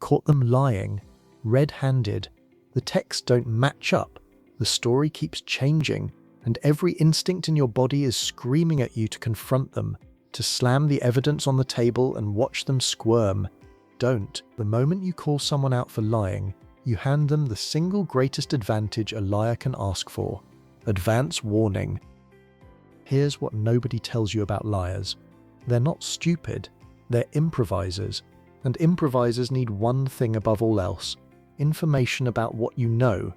caught them lying, red-handed. The texts don't match up, the story keeps changing, and every instinct in your body is screaming at you to confront them, to slam the evidence on the table and watch them squirm. Don't. The moment you call someone out for lying, you hand them the single greatest advantage a liar can ask for: advance warning. Here's what nobody tells you about liars. They're not stupid, they're improvisers. And improvisers need one thing above all else: information about what you know.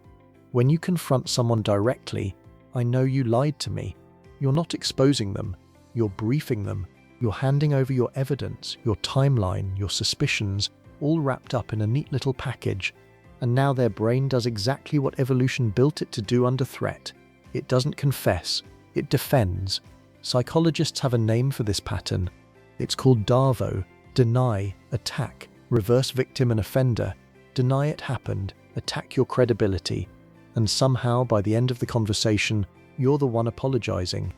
When you confront someone directly, "I know you lied to me," you're not exposing them, you're briefing them. You're handing over your evidence, your timeline, your suspicions, all wrapped up in a neat little package. And now their brain does exactly what evolution built it to do under threat. It doesn't confess, it defends. Psychologists have a name for this pattern. It's called DARVO: deny, attack, reverse victim and offender. Deny it happened, attack your credibility, and somehow by the end of the conversation, you're the one apologizing.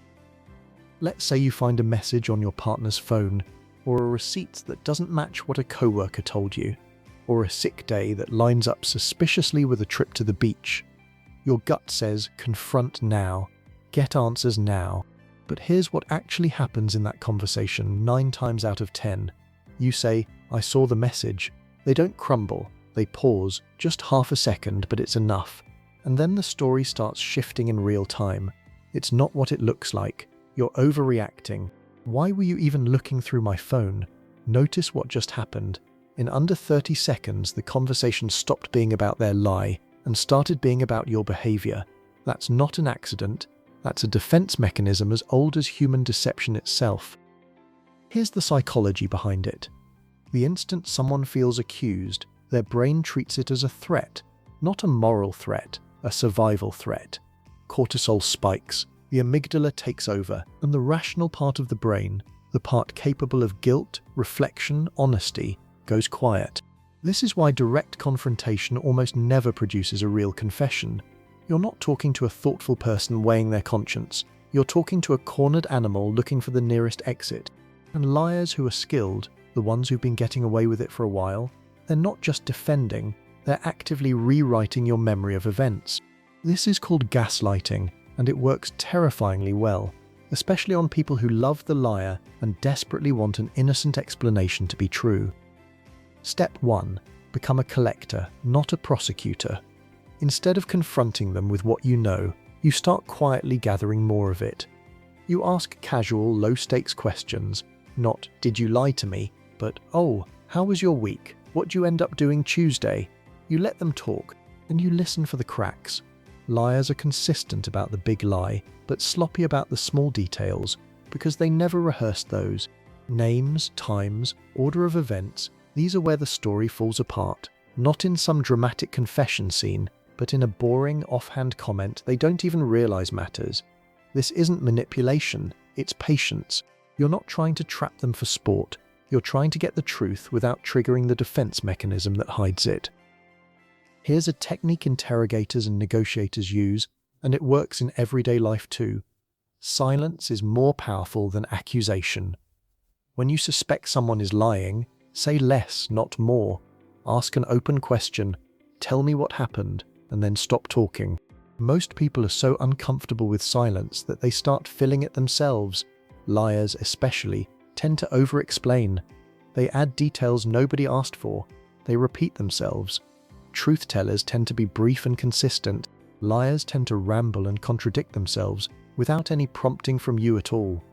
Let's say you find a message on your partner's phone, or a receipt that doesn't match what a coworker told you, or a sick day that lines up suspiciously with a trip to the beach. Your gut says, confront now, get answers now. But here's what actually happens in that conversation 9 times out of 10. You say, "I saw the message." They don't crumble, they pause, just half a second, but it's enough. And then the story starts shifting in real time. It's not what it looks like. You're overreacting. Why were you even looking through my phone? Notice what just happened. In under 30 seconds, the conversation stopped being about their lie and started being about your behavior. That's not an accident. That's a defense mechanism as old as human deception itself. Here's the psychology behind it. The instant someone feels accused, their brain treats it as a threat, not a moral threat, a survival threat. Cortisol spikes. The amygdala takes over, and the rational part of the brain, the part capable of guilt, reflection, honesty, goes quiet. This is why direct confrontation almost never produces a real confession. You're not talking to a thoughtful person weighing their conscience. You're talking to a cornered animal looking for the nearest exit. And liars who are skilled, the ones who've been getting away with it for a while, they're not just defending, they're actively rewriting your memory of events. This is called gaslighting, and it works terrifyingly well, especially on people who love the liar and desperately want an innocent explanation to be true. Step 1. Become a collector, not a prosecutor. Instead of confronting them with what you know, you start quietly gathering more of it. You ask casual, low-stakes questions, not "Did you lie to me?" but "Oh, how was your week? What'd you end up doing Tuesday?" You let them talk, and you listen for the cracks. Liars are consistent about the big lie, but sloppy about the small details, because they never rehearse those. Names, times, order of events, these are where the story falls apart. Not in some dramatic confession scene, but in a boring, offhand comment they don't even realize matters. This isn't manipulation, it's patience. You're not trying to trap them for sport. You're trying to get the truth without triggering the defense mechanism that hides it. Here's a technique interrogators and negotiators use, and it works in everyday life too. Silence is more powerful than accusation. When you suspect someone is lying, say less, not more. Ask an open question, "Tell me what happened," and then stop talking. Most people are so uncomfortable with silence that they start filling it themselves. Liars, especially, tend to over-explain. They add details nobody asked for. They repeat themselves. Truth-tellers tend to be brief and consistent. Liars tend to ramble and contradict themselves without any prompting from you at all.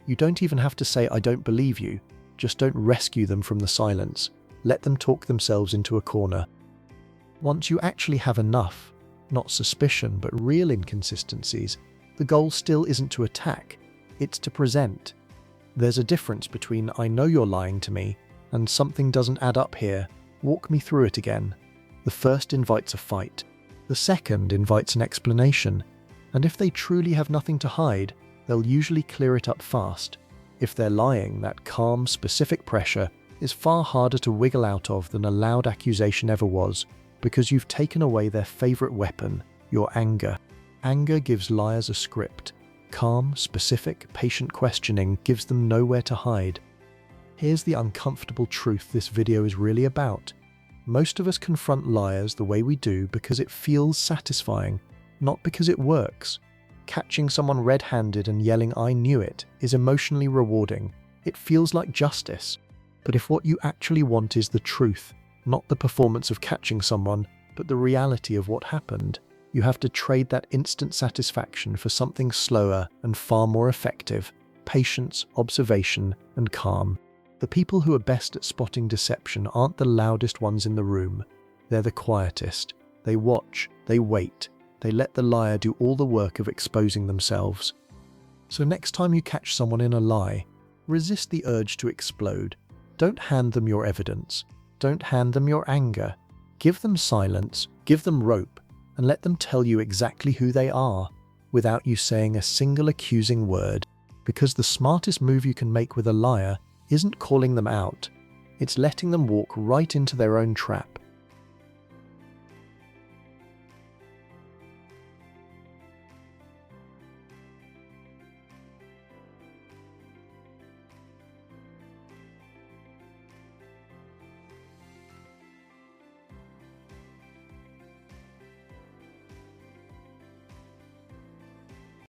You don't even have to say, "I don't believe you." Just don't rescue them from the silence. Let them talk themselves into a corner. Once you actually have enough, not suspicion but real inconsistencies, the goal still isn't to attack, it's to present. There's a difference between "I know you're lying to me" and "something doesn't add up here, walk me through it again." The first invites a fight. The second invites an explanation. And if they truly have nothing to hide, they'll usually clear it up fast. If they're lying, that calm, specific pressure is far harder to wiggle out of than a loud accusation ever was, because you've taken away their favorite weapon, your anger. Anger gives liars a script. Calm, specific, patient questioning gives them nowhere to hide. Here's the uncomfortable truth this video is really about. Most of us confront liars the way we do because it feels satisfying, not because it works. Catching someone red-handed and yelling "I knew it" is emotionally rewarding. It feels like justice. But if what you actually want is the truth, not the performance of catching someone, but the reality of what happened, you have to trade that instant satisfaction for something slower and far more effective: patience, observation, and calm. The people who are best at spotting deception aren't the loudest ones in the room. They're the quietest. They watch, they wait, they let the liar do all the work of exposing themselves. So next time you catch someone in a lie, resist the urge to explode. Don't hand them your evidence. Don't hand them your anger. Give them silence, give them rope, and let them tell you exactly who they are, without you saying a single accusing word. Because the smartest move you can make with a liar isn't calling them out. It's letting them walk right into their own trap.